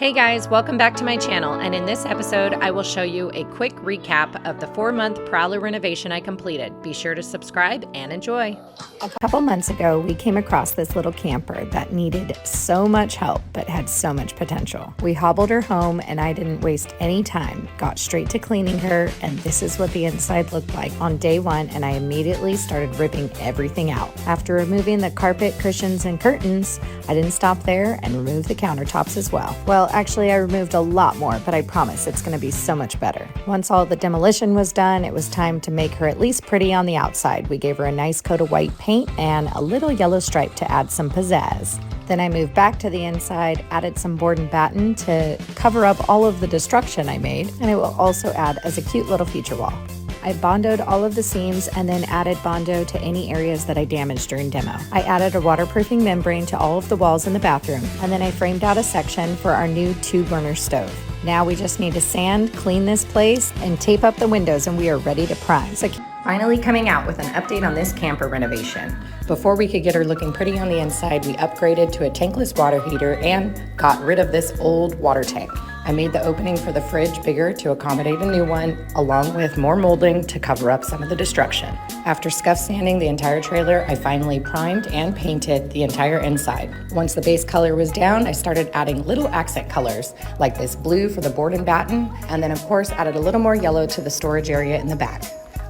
Hey guys, welcome back to my channel, and in this episode I will show you a quick recap of the 4-month Prowler renovation I completed. Be sure to subscribe and enjoy. A couple months ago, we came across this little camper that needed so much help but had so much potential. We hobbled her home and I didn't waste any time, got straight to cleaning her, and this is what the inside looked like on day one, and I immediately started ripping everything out. After removing the carpet, cushions, and curtains, I didn't stop there and removed the countertops as well. Well, actually I removed a lot more, but I promise it's going to be so much better. Once all the demolition was done, it was time to make her at least pretty on the outside. We gave her a nice coat of white paint and a little yellow stripe to add some pizzazz. Then I moved back to the inside, added some board and batten to cover up all of the destruction I made, and it will also add as a cute little feature wall. I bondoed all of the seams and then added bondo to any areas that I damaged during demo. I added a waterproofing membrane to all of the walls in the bathroom, and then I framed out a section for our new 2-burner stove. Now we just need to sand, clean this place, and tape up the windows, and we are ready to prime. So finally coming out with an update on this camper renovation. Before we could get her looking pretty on the inside, we upgraded to a tankless water heater and got rid of this old water tank. I made the opening for the fridge bigger to accommodate a new one, along with more molding to cover up some of the destruction. After scuff sanding the entire trailer, I finally primed and painted the entire inside. Once the base color was down, I started adding little accent colors, like this blue for the board and batten, and then of course added a little more yellow to the storage area in the back.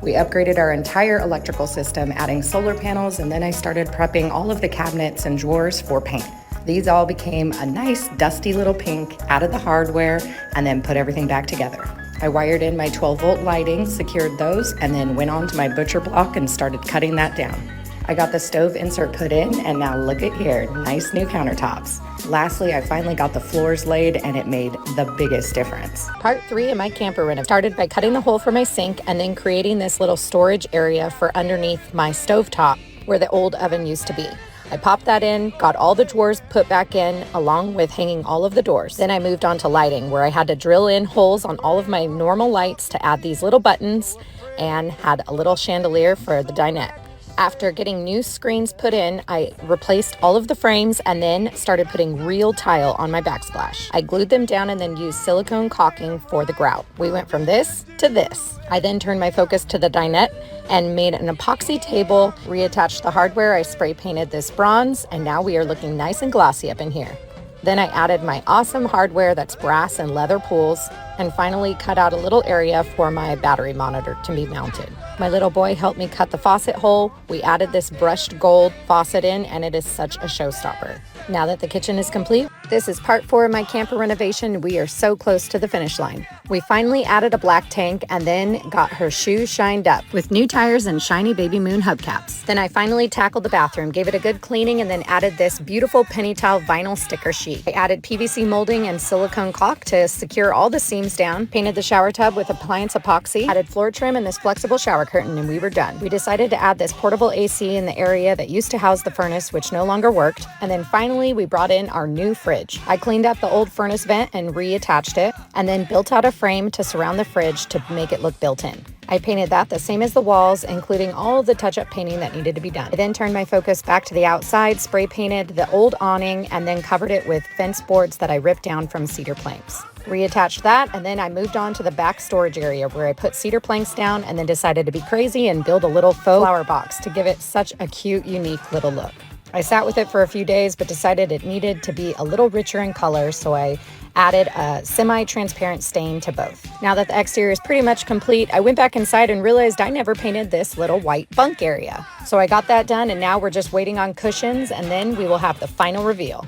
We upgraded our entire electrical system, adding solar panels, and then I started prepping all of the cabinets and drawers for paint. These all became a nice dusty little pink, added the hardware, and then put everything back together. I wired in my 12-volt lighting, secured those, and then went on to my butcher block and started cutting that down. I got the stove insert put in, and now look at here, nice new countertops. Lastly, I finally got the floors laid, and it made the biggest difference. Part 3 of my camper reno started by cutting the hole for my sink and then creating this little storage area for underneath my stovetop where the old oven used to be. I popped that in, got all the drawers put back in, along with hanging all of the doors. Then I moved on to lighting, where I had to drill in holes on all of my normal lights to add these little buttons, and had a little chandelier for the dinette. After getting new screens put in, I replaced all of the frames and then started putting real tile on my backsplash. I glued them down and then used silicone caulking for the grout. We went from this to this. I then turned my focus to the dinette and made an epoxy table, reattached the hardware. I spray painted this bronze, and now we are looking nice and glossy up in here. Then I added my awesome hardware that's brass and leather pulls, and finally cut out a little area for my battery monitor to be mounted. My little boy helped me cut the faucet hole. We added this brushed gold faucet in, and it is such a showstopper. Now that the kitchen is complete, this is part 4 of my camper renovation. We are so close to the finish line. We finally added a black tank and then got her shoes shined up with new tires and shiny baby moon hubcaps. Then I finally tackled the bathroom, gave it a good cleaning, and then added this beautiful penny tile vinyl sticker sheet. I added PVC molding and silicone caulk to secure all the seams down, painted the shower tub with appliance epoxy, added floor trim and this flexible shower curtain, and we were done. We decided to add this portable AC in the area that used to house the furnace, which no longer worked, and then finally we brought in our new fridge. I cleaned up the old furnace vent and reattached it, and then built out a frame to surround the fridge to make it look built in. I painted that the same as the walls, including all of the touch-up painting that needed to be done. I then turned my focus back to the outside, spray painted the old awning, and then covered it with fence boards that I ripped down from cedar planks. Reattached that, and then I moved on to the back storage area where I put cedar planks down and then decided to be crazy and build a little faux flower box to give it such a cute, unique little look. I sat with it for a few days, but decided it needed to be a little richer in color, so I added a semi-transparent stain to both. Now that the exterior is pretty much complete, I went back inside and realized I never painted this little white bunk area. So I got that done, and now we're just waiting on cushions, and then we will have the final reveal.